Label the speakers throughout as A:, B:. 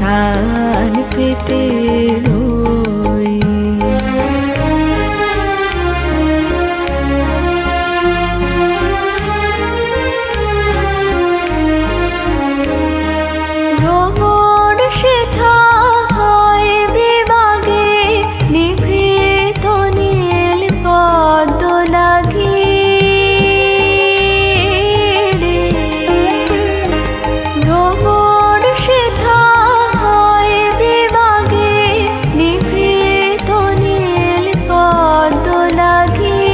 A: কান পেতে রই। ভ্রমণ সেথা হয় বিভাগে নিভৃত নীল পদ্ম লাগি। ভ্রমণ সেথা হয় বিভাগে নিভৃত নীল পদ্ম লাগি।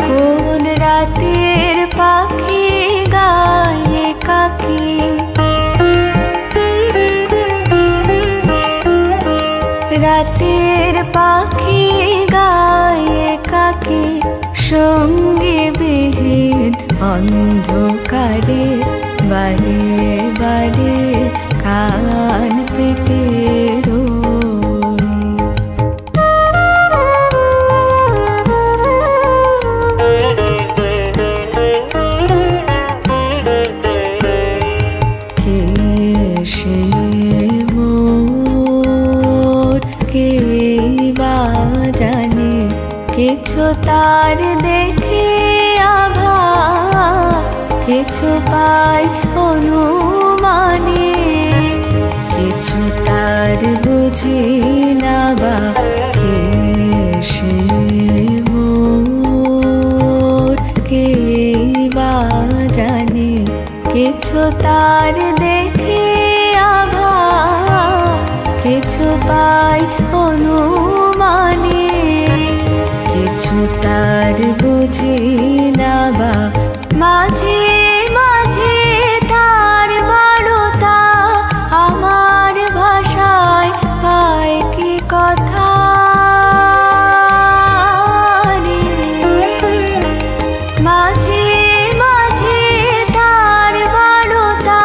A: কোন রাতের পাখি গায়ে কাকি, রাতের পাখি গায়ে কাকি, সঙ্গী বিহীন অন্ধকারে বারে বারে কান পেতে রই। কে সে মোর কে বা জানে, কিছু তার দেখে আভা, কিছু পাই অনুমানে, কিছু তার বুঝি না বা। কে সে মোর কে বা জানে, কিছু তার দেখে আভা, কিছু পাই অনুমানে, কিছু তার বুঝি না বা। মাঝে মাঝে তার বারতা আমার ভাষায় পায় কি কথা রে। মাঝে মাঝে তার বারতা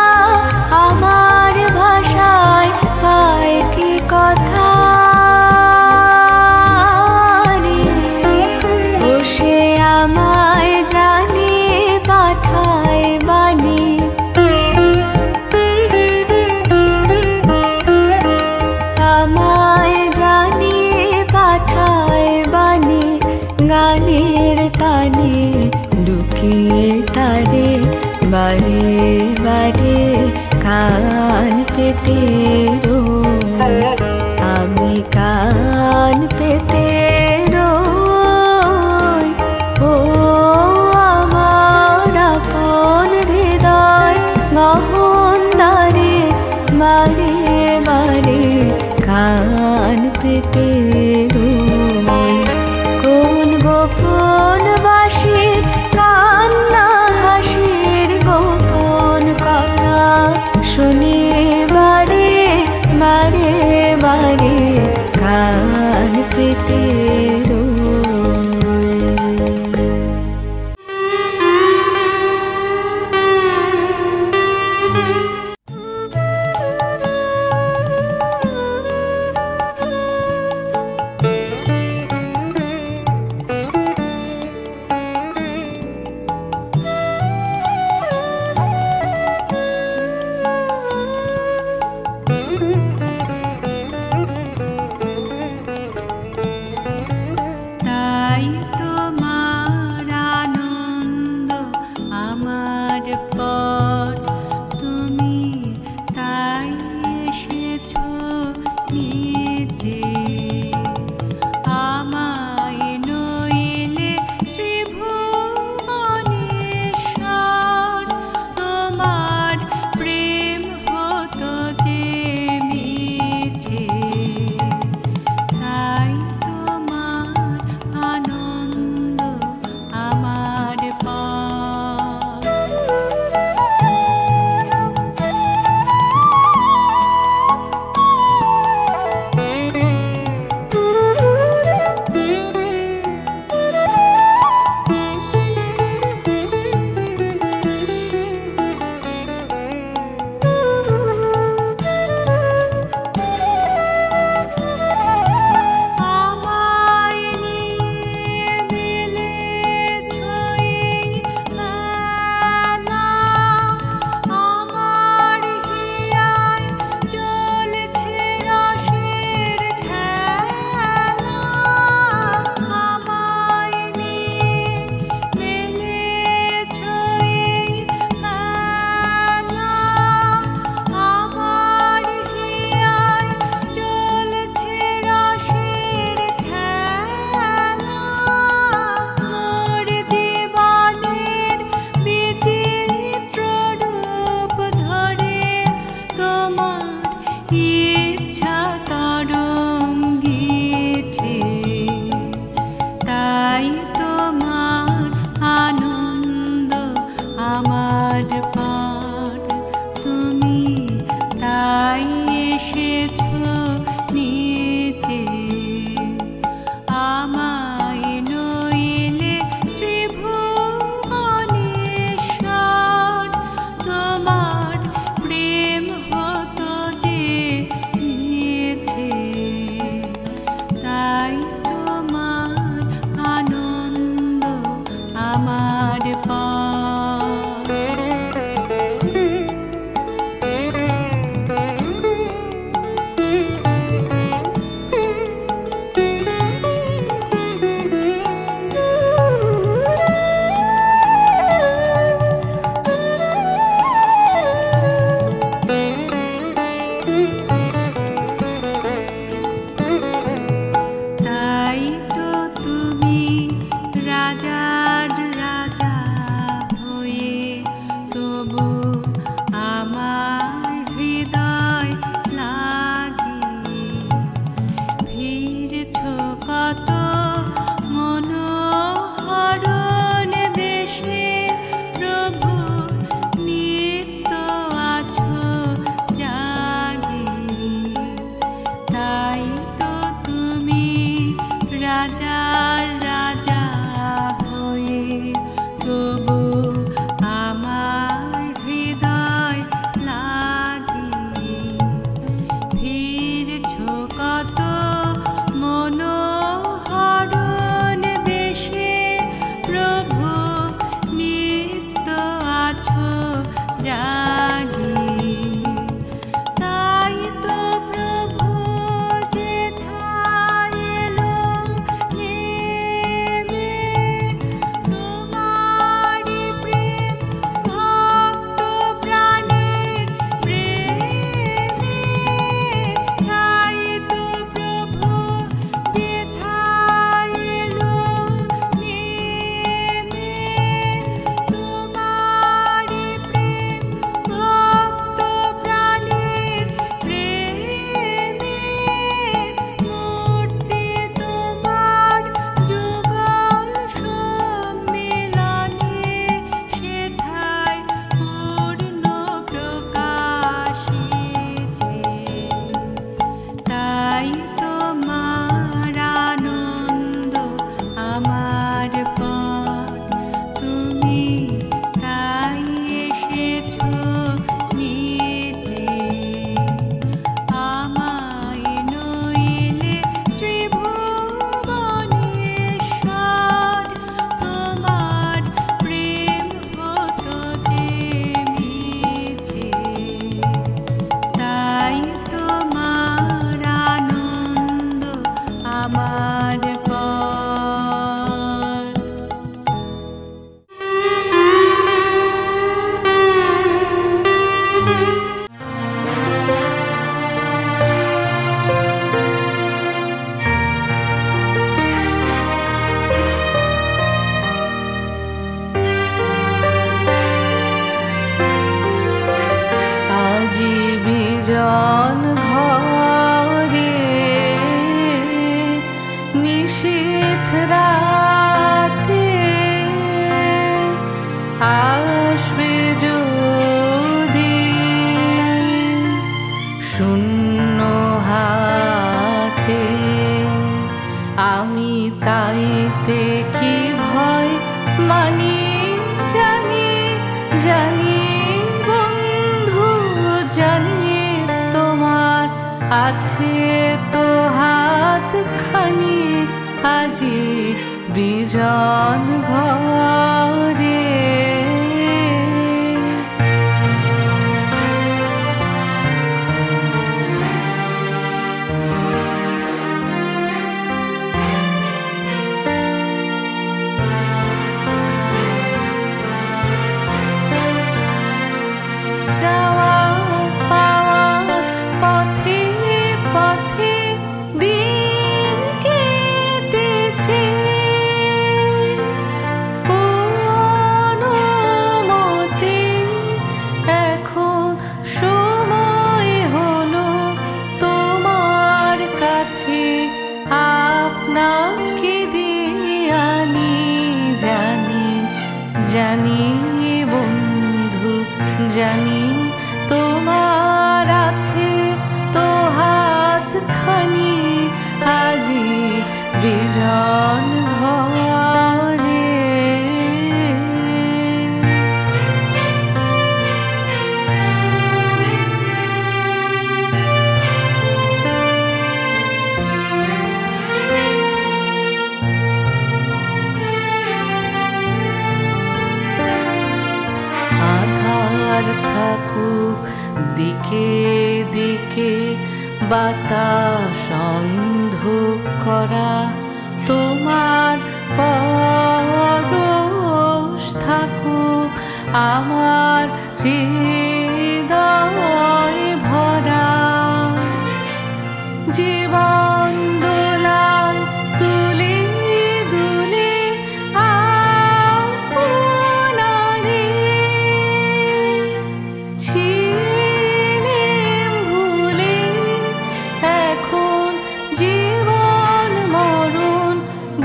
A: আমার ভাষায় পায় কি কথা রে। ও সে আমায় জানে পাঠায় বাণী, আমায় জানে পাঠায় বাণী। গানের তানে লুকিয়ে তারে বারে বারে কান পেতে রই। আমি কান পেতে রই। ও আমার আপন হৃদয় গহনদারে বারে বারে কান পেতে রই। কোন গোপন বাসির কান্না হাসির গোপন কথা শুনি বারে বারে বারে কান পেতে রই। বিজন ঘরে নিশীথ রাতে আসবে যদি শূন্য হাতে আমি তাইতে কি ভয় মানি জানি জানি বন্ধু জানি তোমার আছে তো হাতখানি আজি বিজন ঘরে যাওয়া পাওয়ার পথে পথে দিন কেটেছে কোনো মতে এখন সময় হলো তোমার কাছে আপনাকে দিয়ে আনি জানি জানি বন্ধু জানি তোমার আছে তো হাতখানি আজি বিজন ঘরে আধার থাকুক দিকে দিকে বাতাস অন্ধকারা তোমার পরশ থাকুক আমার হৃদয় ভরা জীবন দোলায় তুলে দুলে আপনারে ছিলেম ভুলে এখন জীবন মরণ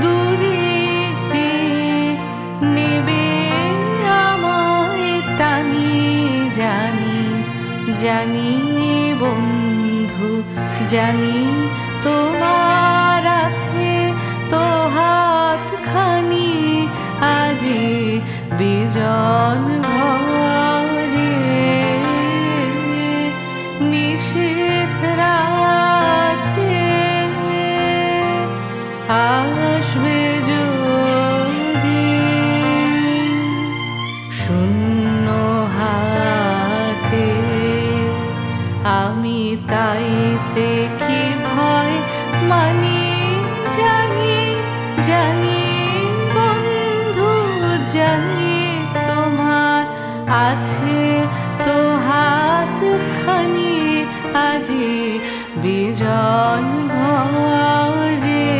A: দুদিক দিয়ে নেবে আমায় টানি জানি জানি বন্ধু জানি তোমার আছে তো হাতখানি আজি বিজন ঘরে নিশীথ রাতে আসবে যদি শূন্য হাতে আমি তাইতে কি ভয় মানি জানি জানি বন্ধু জানি তোমার আছে তো হাতখানি আজি বিজন ঘরে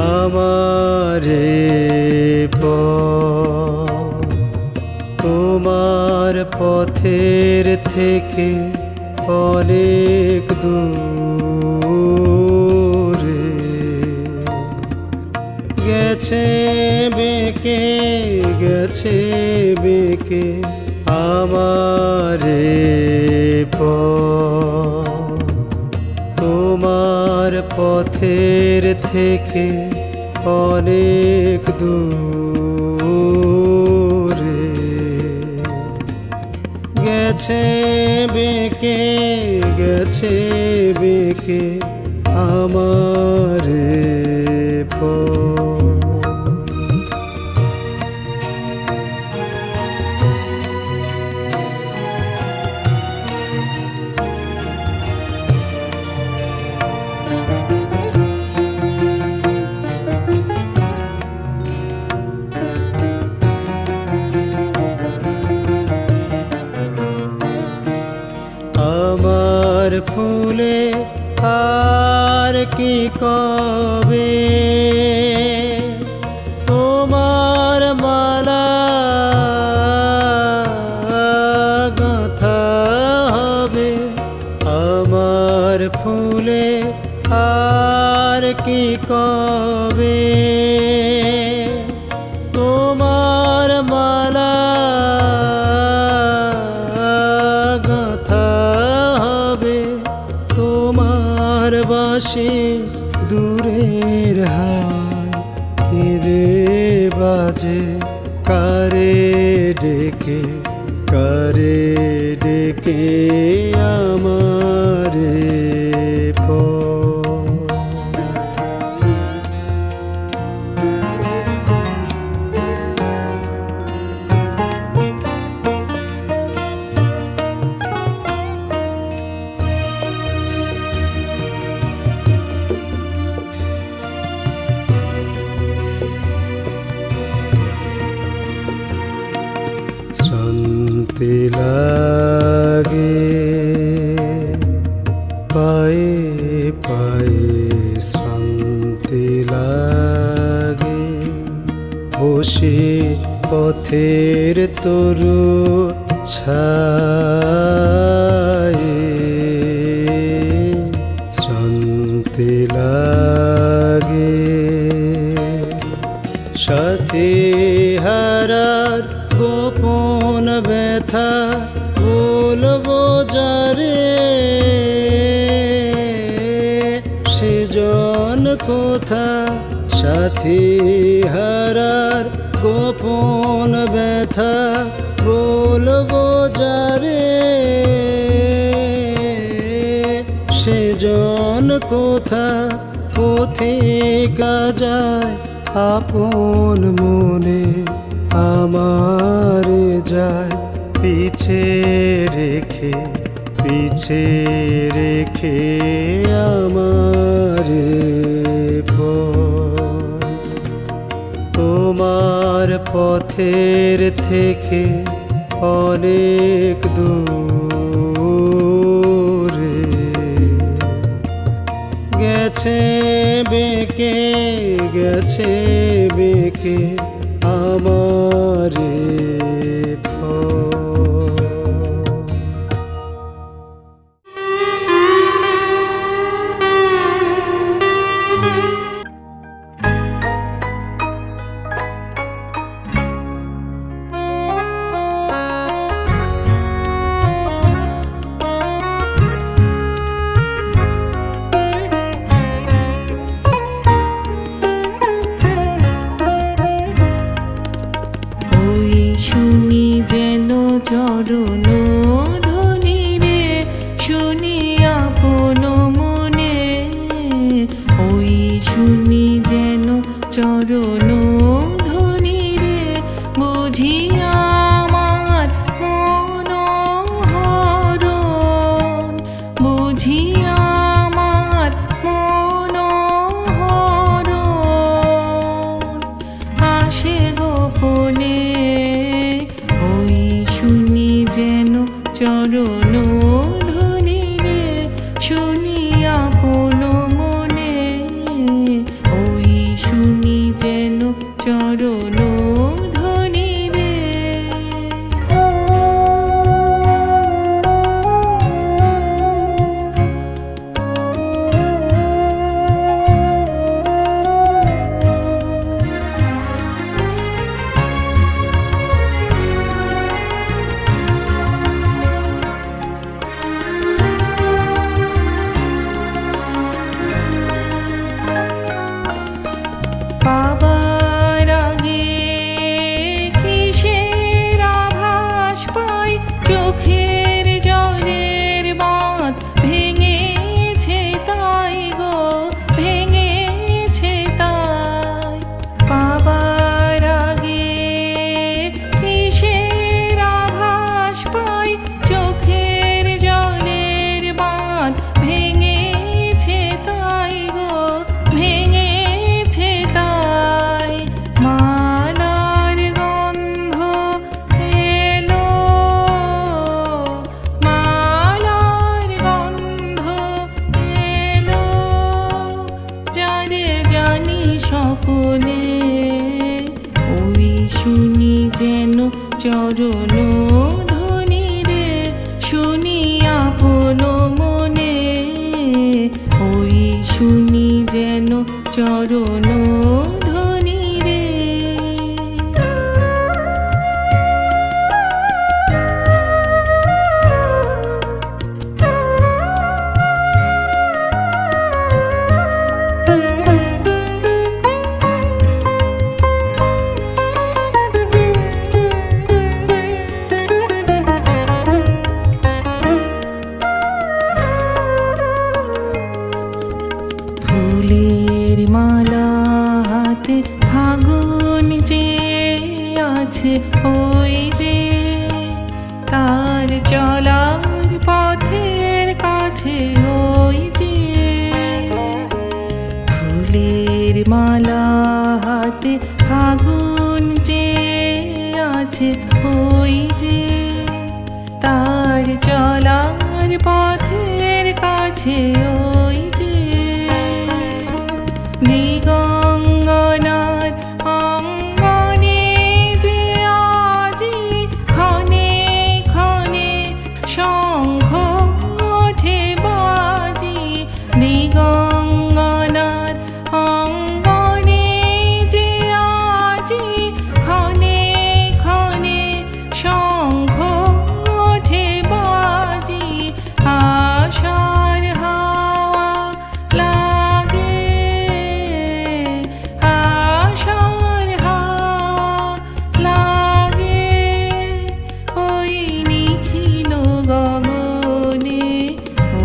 B: আমারে তোমার পথের থেকে অনেক দূরে গেছে বেঁকে গেছে বেঁকে আমারে তোমার পথের থেকে অনেক দূরে গেছে বেঁকে গেছে বেঁকে আমারে কবে তোমার মালা গাঁথা হবে, তোমার বাঁশি দূরের হায় কেঁদে বাজে, কারে ডেকে আমারে শ্রান্তি লাগে পায়ে পায়ে, শ্রান্তি লাগে বসে পথের তরু ছায়ে, শ্রান্তি লাগে সাথী হারার গোপন ব্যথা বলবো যারে, সেজন কোথা সাথী হারার গোপন ব্যথা বলবো যারে, সেজন কোথা পথিকা যায় আপন মনে, আমারে যায় পিছে রেখে আমারে তোমার পথের থেকে অনেক দূরে গেছে বেঁকে আমারে
A: চরণ ধ্বনি রে শুনি আপন মনে, ওই শুনি যেন চরণ ধ্বনি রে বুঝি আমার মন হরণ, বুঝি আমার মন হরণ আসে গোপনে, যেন চরণ ধ্বনি রে শুনি আপন মনে, ওই শুনি যেন চরণ ধ্বনি রে। পাবার আগে কিসের আভাস পাই, চোখের জলের বাঁধ ভেঙেছে তাই গো, ভেঙেছে তাই। পাবার আগে কিসের আভাস পাই, চোখের জলের বাঁধ ভেঙেছে তাই গো, ভেঙেছে তাই। মালার গন্ধ এলো, মালার গন্ধ এলো, যারে জানি সকলে, ওই শুনি যেন চরণ ধ্বনি রে শুনি আপন মনে, ওই শুনি যেন চরণ ধ্বনি রে। ফুলের মালা হাতে ফাগুন যে আছে ওই যে তার চলার পথের কাছে ওই যে। ফুলের মালা হাতে ফাগুন যে আছে ওই যে তার চলার পথের কাছে ওই যে। দিগঙ্গনার অঙ্গনে যে আজি ক্ষণে ক্ষণে শঙ্খ ওঠে বাজি। দিগঙ্গনার অঙ্গনে যে আজি ক্ষণে ক্ষণে শঙ্খ ওঠে বাজি। আশার হাওয়া লাগে আশার হাওয়া লাগে ওই নিখিল গগনে।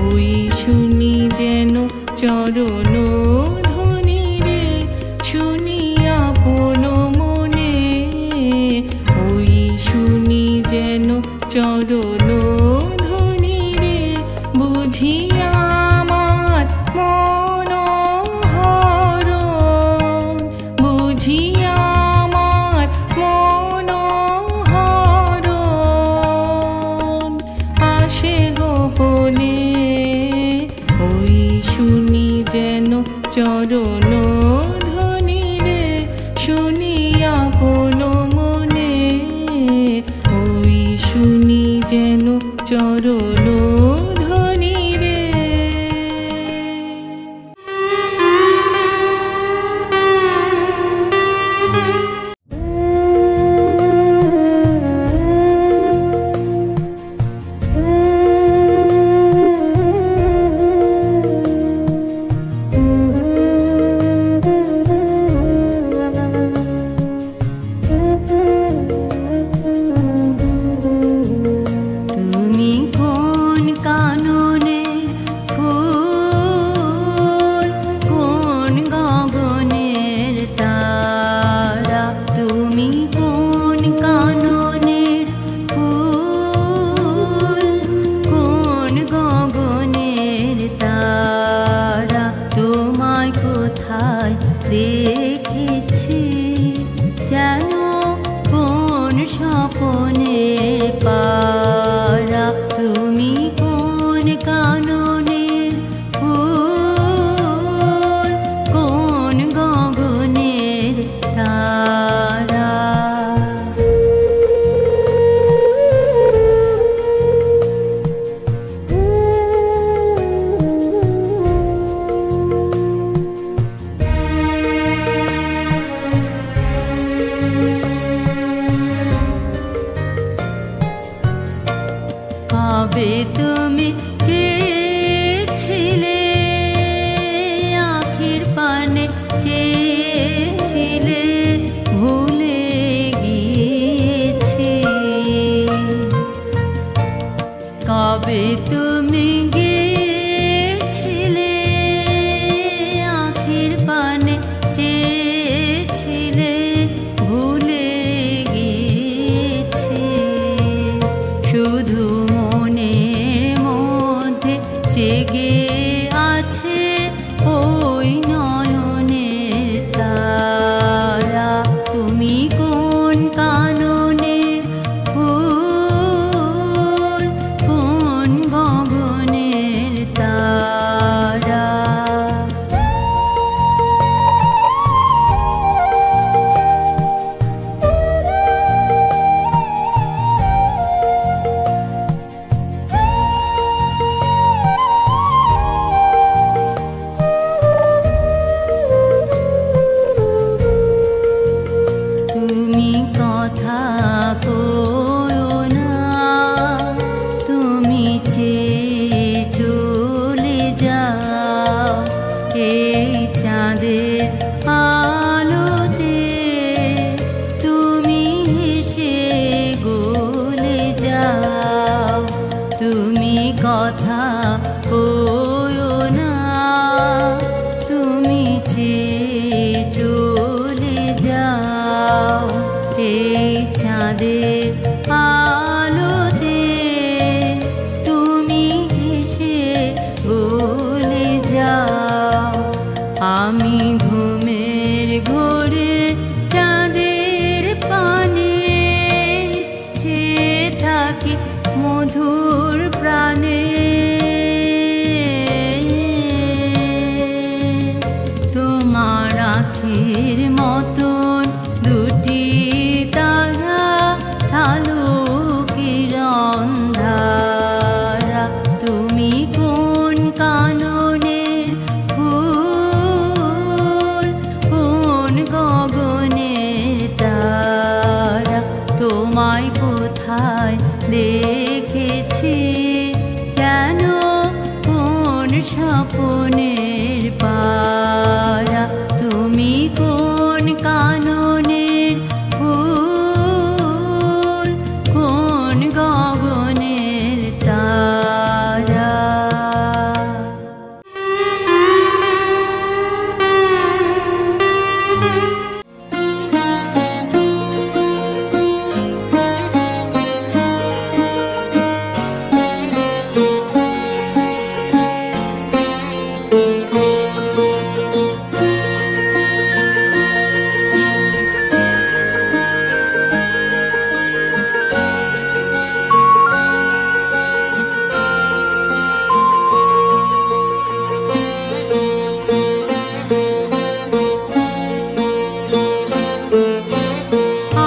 A: ওই শুনি যেন চরণ ধ্বনি রে শুনি আপন মনে। ওই শুনি যেন চরণ ধ্বনি রে বুঝি আমার মন হরণ। বুঝি আমার মন হরণ আসে গোপনে। ওই শুনি যেন চরণ ধ্বনি রে শুনি আপন মনে। ওই শুনি যেন চরণ ধ্বনি রে। তুমি কোন কাননের ফুল কোন গগনের তারা। তুমি কোন কাননের ফুল কোন গগনের তারা। তোমায় কোথায় দেখেছি যেন কোন স্বপনের পারা। তুমি কোন কাননের ফুল কোন গগনের তারা। কবে তুমি কে ছিলে আখির পানে চেয়েছিলে ভুলে গিয়েছি। কবে তুমি গিয়েছিলে আখির পানে চেয়েছিলে ভুলে গিয়েছি। শুধু মনের মধ্যে জেগে আছে ওই নয়নের তারা। তুমি কোন কাননের ফুল কোন গগনের তারা। ডাকি মধুর প্রাণে। তোমার আখির মতন দুটি তারা ঢালু কিরণ ধারা। তুমি কোন কাননের ফুল, কোন গগনের তারা। তোমায় কোথায় দেখেছি যেন কোন স্বপ্নের পারা। তুমি কোন কাননের ফুল, কোন গগনের তারা।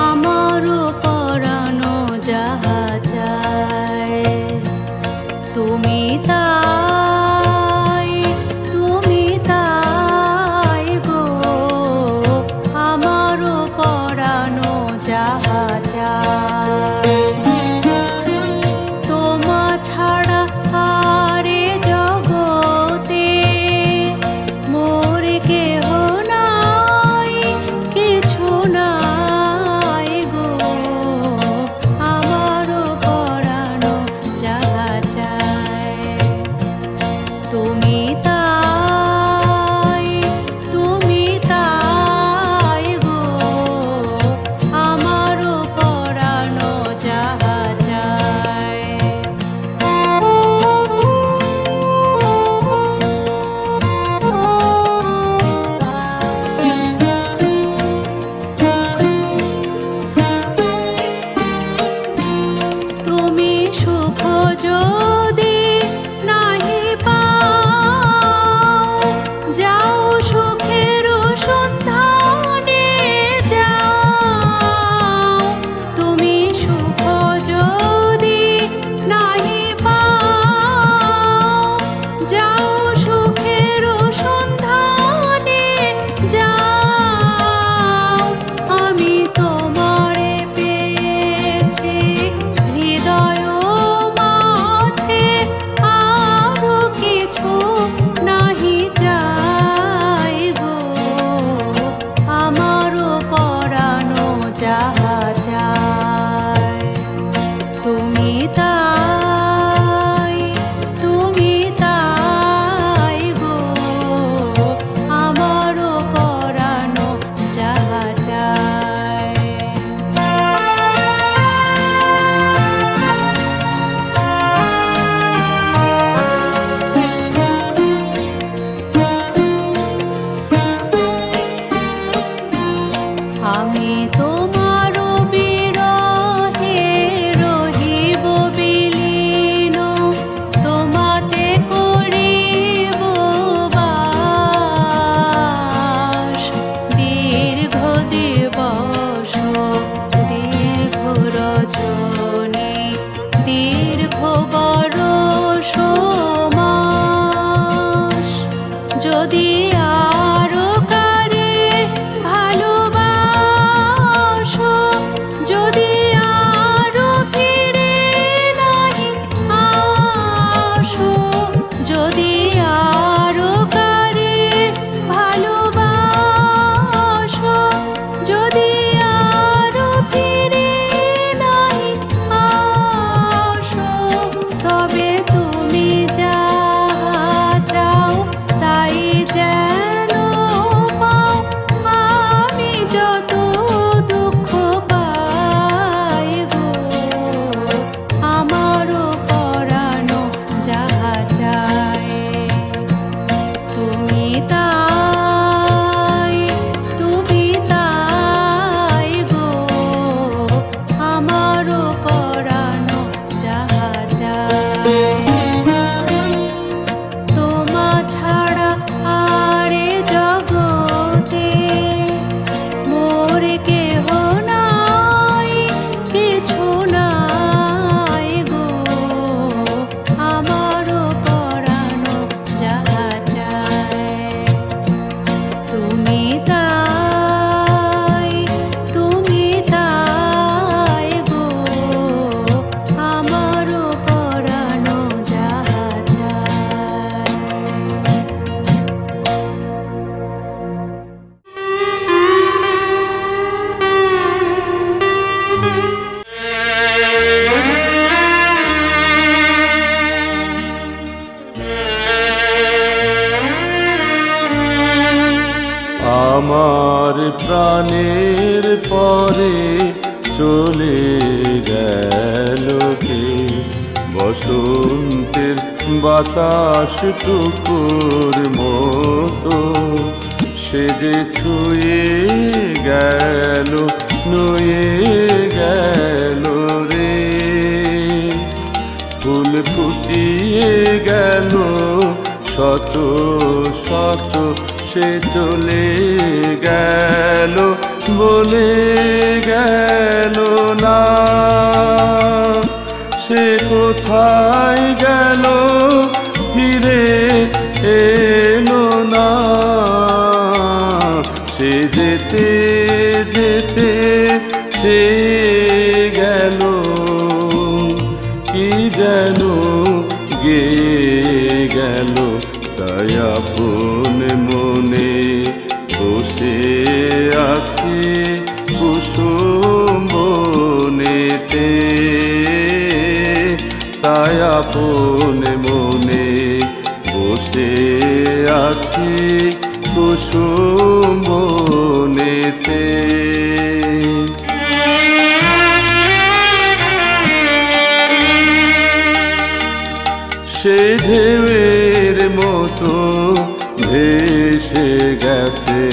A: আমারও পরানো যাহা চায় তুমি তাই, তুমি তাই গো। আমারও পরানো যাহা চায় তোমা ছাড়া আরে জগতে মোর কেহ নাই, কিছু নাই গো। আমারও পরানো যাহা চায় তুমি তাই, তুমি তাই গো। আমারও পরানো যাহা চায়। তুমি সুখ যদি নাহি পাও, যাও সুখের সন্ধানে যাও। তুমি সুখ যদি নাহি পাও, যাও সুখের সন্ধানে যাও। আমি তোমারে পেয়েছি হৃদয় মাঝে,
C: আমার প্রাণের পরে চলে গেল কে? বসন্তের বাতাস টুকুর মতো সে যে ছুঁয়ে গেল, নুয়ে গেল রে। ফুল ফুটিয়ে গেল শত শত, সে চলে গেল বলে গেল না। সে কোথায় গেল ফিরে এলো না। সে যেতে যেতে সে গেল কি যেন গেয়ে গেল। তাই আপন মনে বসে আছি কুসুম বনেতে। তাই আপন মনে বসে আছি কুসুম বনেতে। সে ঢেউয়ের মতো ভেসে গেছে,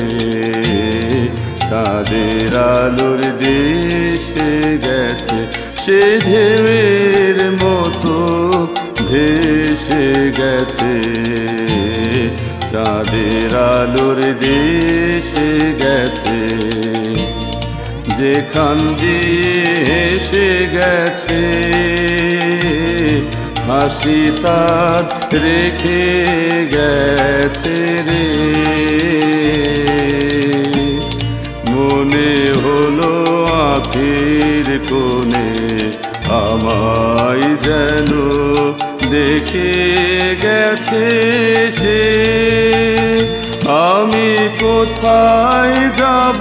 C: চাঁদের আলোর দেশে গেছে। সে ঢেউয়ের মতো ভেসে গেছে, চাঁদের আলোর দেশে গেছে। যেখান দিয়ে এসে গেছে হাসি তার রেখে গেছে রে। মনে হলো আখির কোণে আমায় যেন দেখে গেছে সে। আমি কোথায় যাব,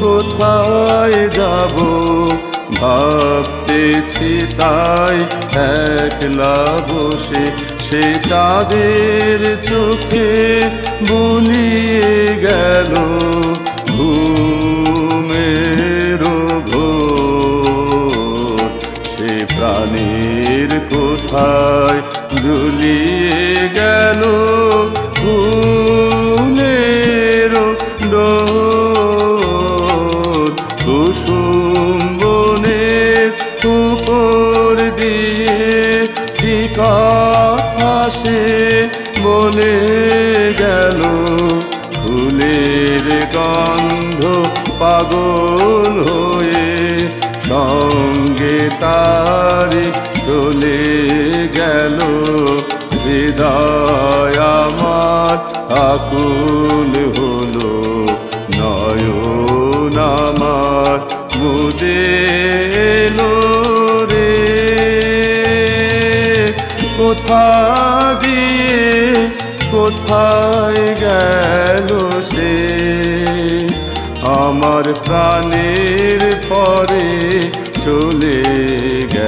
C: কোথায় যাব ভাবতেছি তাই একলা বসে। সে তাদের চোখে বুলিয়ে গেল ঘুমের ঘোর। সে প্রাণের কোথায় দুলিয়ে গেল ঘুমের ডোর। কুসুম বনের উপর দিয়ে কি কথা সে বলে গেল। ফুলের গন্ধ পাগল হয়ে সঙ্গে তারি চলে গেল। হৃদয় আমার আকুল হলো, নয়ন আমার মুদে এলো রে। কোথা দিয়ে কোথায় গেল সে? আমার প্রাণের পরে চলে গেল।